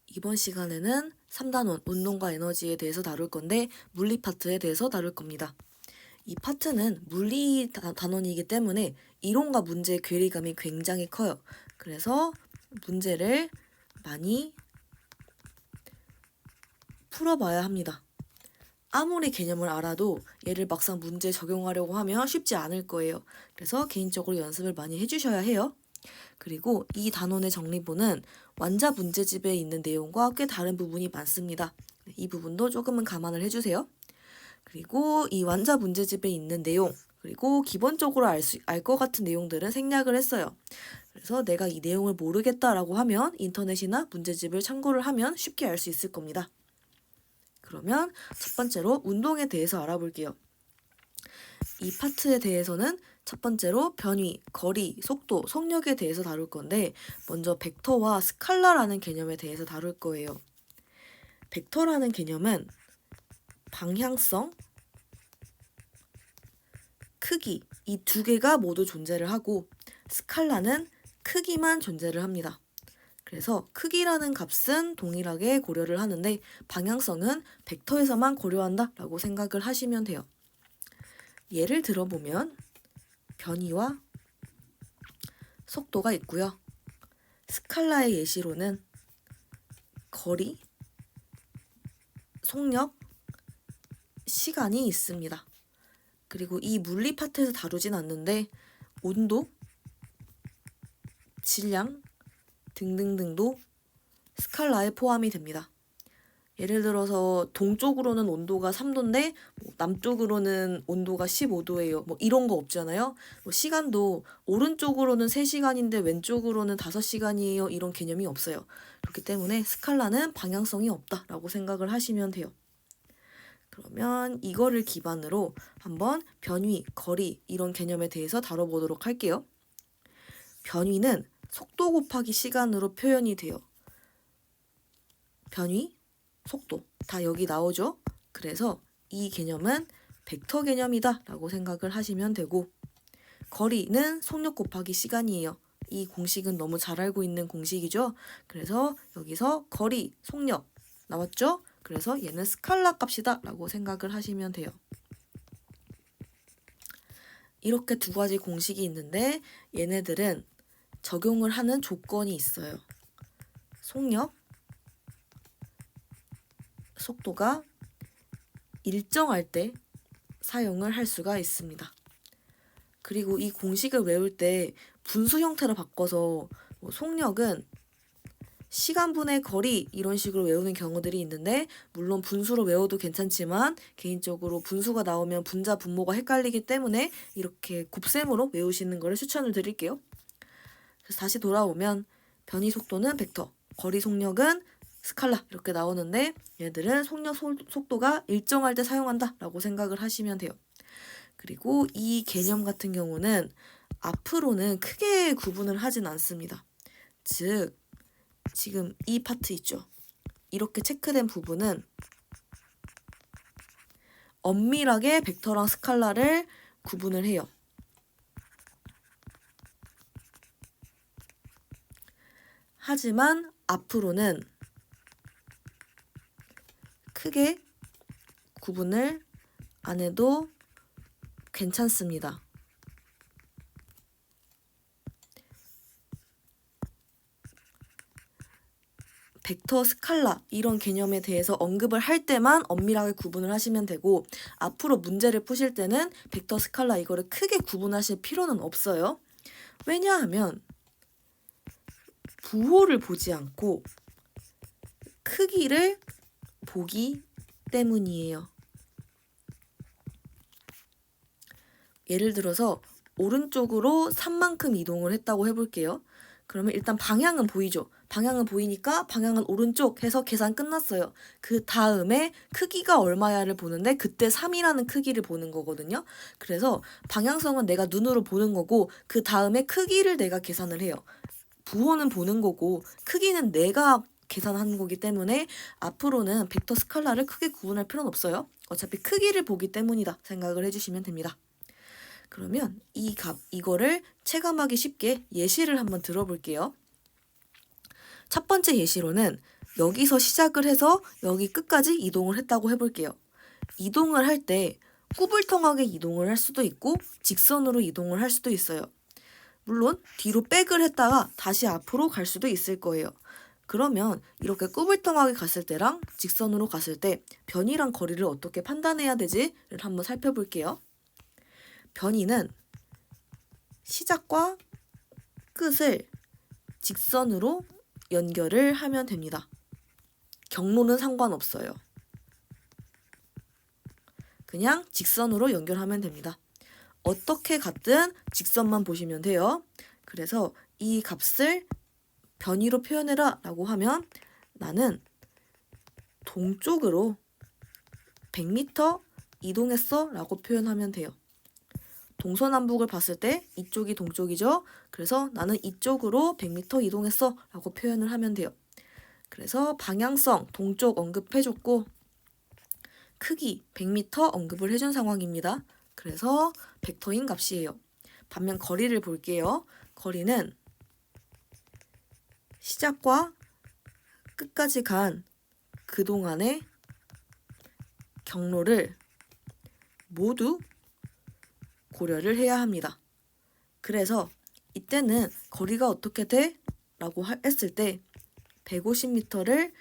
이번 시간에는 3단원 운동과 에너지에 대해서 다룰 건데 물리 파트에 대해서 다룰 겁니다. 이 파트는 물리 단원이기 때문에 이론과 문제의 괴리감이 굉장히 커요. 그래서 문제를 많이 풀어봐야 합니다. 아무리 개념을 알아도 얘를 막상 문제에 적용하려고 하면 쉽지 않을 거예요. 그래서 개인적으로 연습을 많이 해주셔야 해요. 그리고 이 단원의 정리부는 완자 문제집에 있는 내용과 꽤 다른 부분이 많습니다. 이 부분도 조금은 감안을 해주세요. 그리고 이 완자 문제집에 있는 내용, 그리고 기본적으로 알 것 같은 내용들은 생략을 했어요. 그래서 내가 이 내용을 모르겠다라고 하면 인터넷이나 문제집을 참고를 하면 쉽게 알 수 있을 겁니다. 그러면 첫 번째로 운동에 대해서 알아볼게요. 이 파트에 대해서는 첫 번째로 변위, 거리, 속도, 속력에 대해서 다룰 건데 먼저 벡터와 스칼라라는 개념에 대해서 다룰 거예요. 벡터라는 개념은 방향성, 크기 이 두 개가 모두 존재를 하고 스칼라는 크기만 존재를 합니다. 그래서 크기라는 값은 동일하게 고려를 하는데 방향성은 벡터에서만 고려한다 라고 생각을 하시면 돼요. 예를 들어보면 변위와 속도가 있고요. 스칼라의 예시로는 거리, 속력, 시간이 있습니다. 그리고 이 물리 파트에서 다루진 않는데 온도, 질량 등등등도 스칼라에 포함이 됩니다. 예를 들어서 동쪽으로는 온도가 3도인데 남쪽으로는 온도가 15도예요. 이런 거 없잖아요. 시간도 오른쪽으로는 3시간인데 왼쪽으로는 5시간이에요. 이런 개념이 없어요. 그렇기 때문에 스칼라는 방향성이 없다라고 생각을 하시면 돼요. 그러면 이거를 기반으로 한번 변위, 거리 이런 개념에 대해서 다뤄보도록 할게요. 변위는 속도 곱하기 시간으로 표현이 돼요. 변위, 속도 다 여기 나오죠. 그래서 이 개념은 벡터 개념이다 라고 생각을 하시면 되고 거리는 속력 곱하기 시간이에요. 이 공식은 너무 잘 알고 있는 공식이죠. 그래서 여기서 거리, 속력 나왔죠? 그래서 얘는 스칼라 값이다 라고 생각을 하시면 돼요. 이렇게 두 가지 공식이 있는데 얘네들은 적용을 하는 조건이 있어요. 속력, 속도가 일정할 때 사용을 할 수가 있습니다. 그리고 이 공식을 외울 때 분수 형태로 바꿔서 속력은 시간분의 거리 이런 식으로 외우는 경우들이 있는데 물론 분수로 외워도 괜찮지만 개인적으로 분수가 나오면 분자 분모가 헷갈리기 때문에 이렇게 곱셈으로 외우시는 것을 추천을 드릴게요. 그래서 다시 돌아오면 변이 속도는 벡터, 거리 속력은 스칼라 이렇게 나오는데 얘들은 속력 속도가 일정할 때 사용한다 라고 생각을 하시면 돼요. 그리고 이 개념 같은 경우는 앞으로는 크게 구분을 하진 않습니다. 즉 지금 이 파트 있죠. 이렇게 체크된 부분은 엄밀하게 벡터랑 스칼라를 구분을 해요. 하지만 앞으로는 크게 구분을 안 해도 괜찮습니다. 벡터, 스칼라 이런 개념에 대해서 언급을 할 때만 엄밀하게 구분을 하시면 되고 앞으로 문제를 푸실 때는 벡터, 스칼라 이거를 크게 구분하실 필요는 없어요. 왜냐하면 부호를 보지 않고 크기를 보기 때문이에요. 예를 들어서 오른쪽으로 3만큼 이동을 했다고 해볼게요. 그러면 일단 방향은 보이죠? 방향은 보이니까 방향은 오른쪽 해서 계산 끝났어요. 그 다음에 크기가 얼마야를 보는데 그때 3이라는 크기를 보는 거거든요. 그래서 방향성은 내가 눈으로 보는 거고 그 다음에 크기를 내가 계산을 해요. 부호는 보는 거고 크기는 내가 계산하는 거기 때문에 앞으로는 벡터 스칼라를 크게 구분할 필요는 없어요. 어차피 크기를 보기 때문이다 생각을 해주시면 됩니다. 그러면 이거를 체감하기 쉽게 예시를 한번 들어볼게요. 첫 번째 예시로는 여기서 시작을 해서 여기 끝까지 이동을 했다고 해볼게요. 이동을 할 때 꾸불통하게 이동을 할 수도 있고 직선으로 이동을 할 수도 있어요. 물론 뒤로 백을 했다가 다시 앞으로 갈 수도 있을 거예요. 그러면 이렇게 꾸불통하게 갔을 때랑 직선으로 갔을 때 변이랑 거리를 어떻게 판단해야 되지를 한번 살펴볼게요. 변이는 시작과 끝을 직선으로 연결을 하면 됩니다. 경로는 상관없어요. 그냥 직선으로 연결하면 됩니다. 어떻게 갔든 직선만 보시면 돼요. 그래서 이 값을 변이로 표현해라 라고 하면 나는 동쪽으로 100m 이동했어 라고 표현하면 돼요. 동서남북을 봤을 때 이쪽이 동쪽이죠. 그래서 나는 이쪽으로 100m 이동했어 라고 표현을 하면 돼요. 그래서 방향성 동쪽 언급해줬고 크기 100m 언급을 해준 상황입니다. 그래서 벡터인 값이에요. 반면 거리를 볼게요. 거리는 시작과 끝까지 간 그동안의 경로를 모두 고려를 해야 합니다. 그래서 이때는 거리가 어떻게 돼? 라고 했을 때 150m를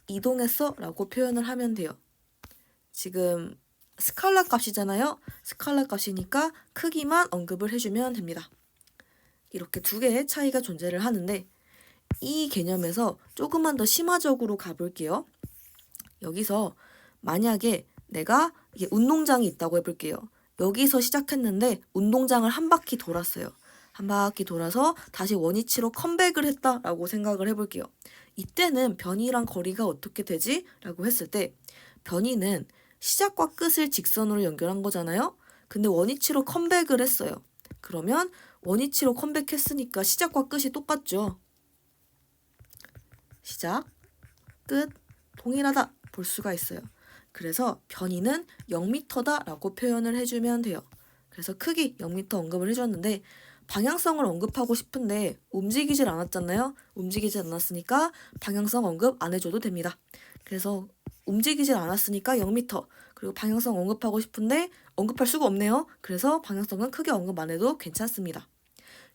이동했어 라고 표현을 하면 돼요. 지금 스칼라 값이잖아요. 스칼라 값이니까 크기만 언급을 해주면 됩니다. 이렇게 두 개의 차이가 존재를 하는데 이 개념에서 조금만 더 심화적으로 가볼게요. 여기서 만약에 내가 이게 운동장이 있다고 해볼게요. 여기서 시작했는데 운동장을 한 바퀴 돌았어요. 한 바퀴 돌아서 다시 원위치로 컴백을 했다라고 생각을 해볼게요. 이때는 변이랑 거리가 어떻게 되지? 라고 했을 때 변이는 시작과 끝을 직선으로 연결한 거잖아요. 근데 원위치로 컴백을 했어요. 그러면 원위치로 컴백했으니까 시작과 끝이 똑같죠. 시작, 끝, 동일하다 볼 수가 있어요. 그래서 변이는 0m다 라고 표현을 해주면 돼요. 그래서 크기 0m 언급을 해줬는데 방향성을 언급하고 싶은데 움직이질 않았잖아요. 움직이질 않았으니까 방향성 언급 안 해줘도 됩니다. 그래서 움직이질 않았으니까 0m 그리고 방향성 언급하고 싶은데 언급할 수가 없네요. 그래서 방향성은 크게 언급 안 해도 괜찮습니다.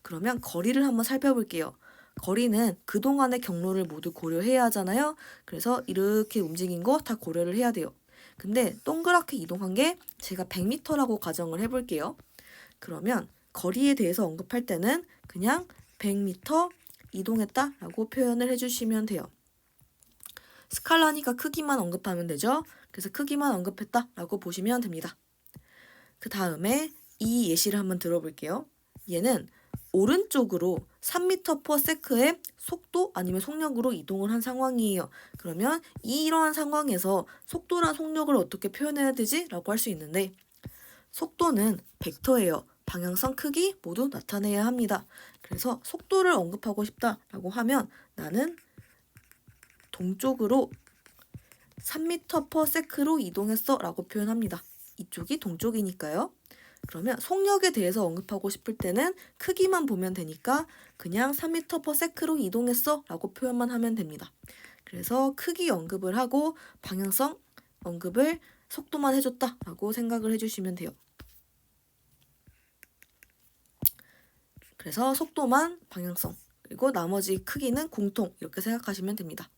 그러면 거리를 한번 살펴볼게요. 거리는 그동안의 경로를 모두 고려해야 하잖아요. 그래서 이렇게 움직인 거 다 고려를 해야 돼요. 근데 동그랗게 이동한 게 제가 100m라고 가정을 해볼게요. 그러면 거리에 대해서 언급할 때는 그냥 100m 이동했다라고 표현을 해주시면 돼요. 스칼라니까 크기만 언급하면 되죠. 그래서 크기만 언급했다라고 보시면 됩니다. 그 다음에 이 예시를 한번 들어볼게요. 얘는 오른쪽으로 3m/s의 속도 아니면 속력으로 이동을 한 상황이에요. 그러면 이러한 상황에서 속도랑 속력을 어떻게 표현해야 되지? 라고 할 수 있는데 속도는 벡터예요. 방향성, 크기 모두 나타내야 합니다. 그래서 속도를 언급하고 싶다라고 하면 나는 동쪽으로 3m/s로 이동했어 라고 표현합니다. 이쪽이 동쪽이니까요. 그러면 속력에 대해서 언급하고 싶을 때는 크기만 보면 되니까 그냥 3m/s로 이동했어 라고 표현만 하면 됩니다. 그래서 크기 언급을 하고 방향성 언급을 속도만 해줬다 라고 생각을 해주시면 돼요. 그래서 속도만 방향성 그리고 나머지 크기는 공통 이렇게 생각하시면 됩니다.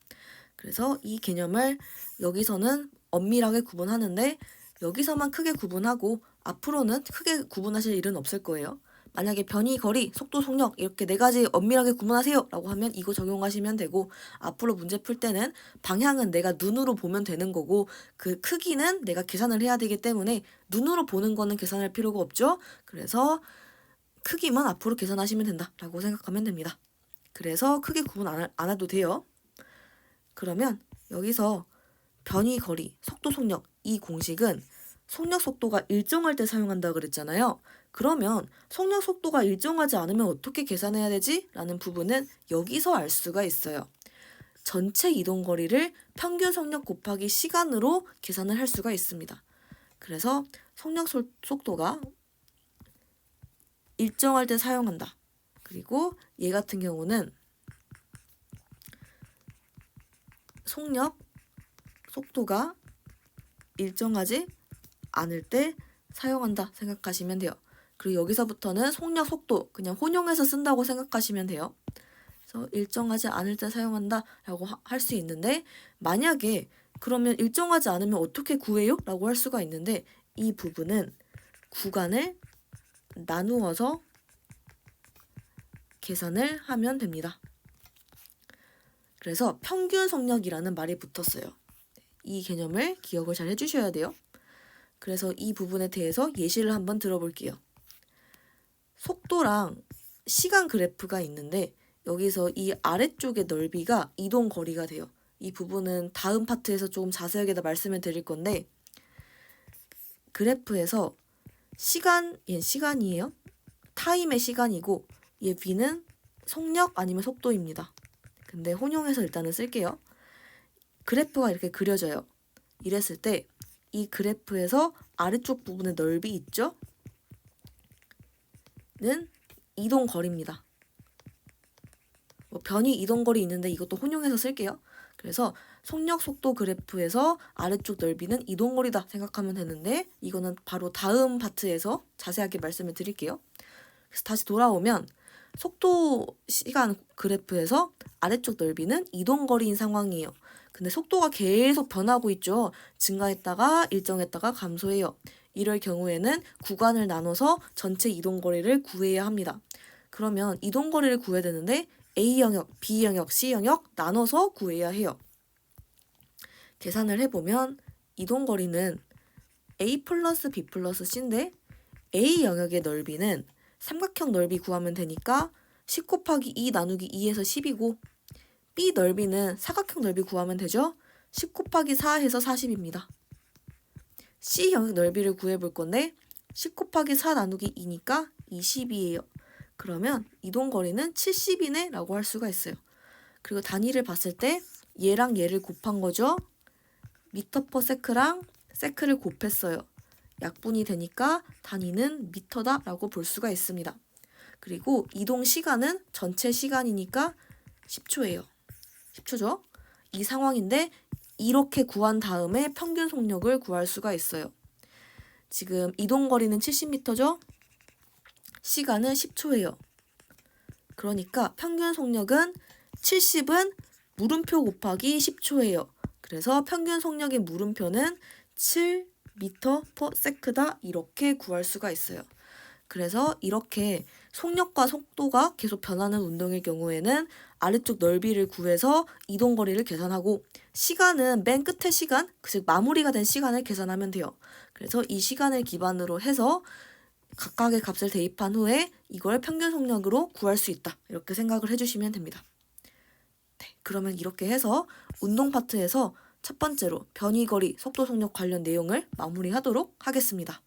그래서 이 개념을 여기서는 엄밀하게 구분하는데 여기서만 크게 구분하고 앞으로는 크게 구분하실 일은 없을 거예요. 만약에 변이, 거리, 속도, 속력 이렇게 네 가지 엄밀하게 구분하세요 라고 하면 이거 적용하시면 되고 앞으로 문제 풀 때는 방향은 내가 눈으로 보면 되는 거고 그 크기는 내가 계산을 해야 되기 때문에 눈으로 보는 거는 계산할 필요가 없죠. 그래서 크기만 앞으로 계산하시면 된다라고 생각하면 됩니다. 그래서 크게 구분 안 해도 돼요. 그러면 여기서 변이, 거리, 속도, 속력 이 공식은 속력, 속도가 일정할 때 사용한다 그랬잖아요. 그러면 속력, 속도가 일정하지 않으면 어떻게 계산해야 되지? 라는 부분은 여기서 알 수가 있어요. 전체 이동 거리를 평균 속력 곱하기 시간으로 계산을 할 수가 있습니다. 그래서 속력, 속도가 일정할 때 사용한다. 그리고 얘 같은 경우는 속력, 속도가 일정하지 않을 때 사용한다 생각하시면 돼요. 그리고 여기서부터는 속력, 속도 그냥 혼용해서 쓴다고 생각하시면 돼요. 그래서 일정하지 않을 때 사용한다 라고 할 수 있는데, 만약에 그러면 일정하지 않으면 어떻게 구해요? 라고 할 수가 있는데, 이 부분은 구간을 나누어서 계산을 하면 됩니다. 그래서 평균 속력이라는 말이 붙었어요. 이 개념을 기억을 잘 해주셔야 돼요. 그래서 이 부분에 대해서 예시를 한번 들어볼게요. 속도랑 시간 그래프가 있는데, 여기서 이 아래쪽의 넓이가 이동 거리가 돼요. 이 부분은 다음 파트에서 조금 자세하게 더 말씀을 드릴 건데, 그래프에서 얘는 시간이에요. 타임의 시간이고, 얘 V는 속력 아니면 속도입니다. 근데 혼용해서 일단은 쓸게요. 그래프가 이렇게 그려져요. 이랬을 때 이 그래프에서 아래쪽 부분의 넓이 있죠? 는 이동 거리입니다. 변이 이동 거리 있는데 이것도 혼용해서 쓸게요. 그래서 속력 속도 그래프에서 아래쪽 넓이는 이동 거리다 생각하면 되는데, 이거는 바로 다음 파트에서 자세하게 말씀을 드릴게요. 그래서 다시 돌아오면 속도 시간 그래프에서 아래쪽 넓이는 이동 거리인 상황이에요. 근데 속도가 계속 변하고 있죠. 증가했다가 일정했다가 감소해요. 이럴 경우에는 구간을 나눠서 전체 이동 거리를 구해야 합니다. 그러면 이동 거리를 구해야 되는데 A 영역, B 영역, C 영역 나눠서 구해야 해요. 계산을 해보면 이동 거리는 A 플러스 B 플러스 C인데, A 영역의 넓이는 삼각형 넓이 구하면 되니까 10 곱하기 2 나누기 2에서 10이고, B 넓이는 사각형 넓이 구하면 되죠. 10 곱하기 4 해서 40입니다. C 영역 넓이를 구해볼 건데 10 곱하기 4 나누기 2니까 20이에요. 그러면 이동 거리는 70이네 라고 할 수가 있어요. 그리고 단위를 봤을 때 얘랑 얘를 곱한 거죠. 미터 퍼 세크랑 세크를 곱했어요. 약분이 되니까 단위는 미터다 라고 볼 수가 있습니다. 그리고 이동 시간은 전체 시간이니까 10초예요. 10초죠? 이 상황인데 이렇게 구한 다음에 평균 속력을 구할 수가 있어요. 지금 이동 거리는 70m죠? 시간은 10초예요. 그러니까 평균 속력은 70은 물음표 곱하기 10초예요. 그래서 평균 속력의 물음표는 7m/s다 이렇게 구할 수가 있어요. 그래서 이렇게 속력과 속도가 계속 변하는 운동일 경우에는 아래쪽 넓이를 구해서 이동 거리를 계산하고, 시간은 맨 끝의 시간, 즉 마무리가 된 시간을 계산하면 돼요. 그래서 이 시간을 기반으로 해서 각각의 값을 대입한 후에 이걸 평균 속력으로 구할 수 있다. 이렇게 생각을 해주시면 됩니다. 네, 그러면 이렇게 해서 운동 파트에서 첫 번째로 변이거리, 속도 속력 관련 내용을 마무리하도록 하겠습니다.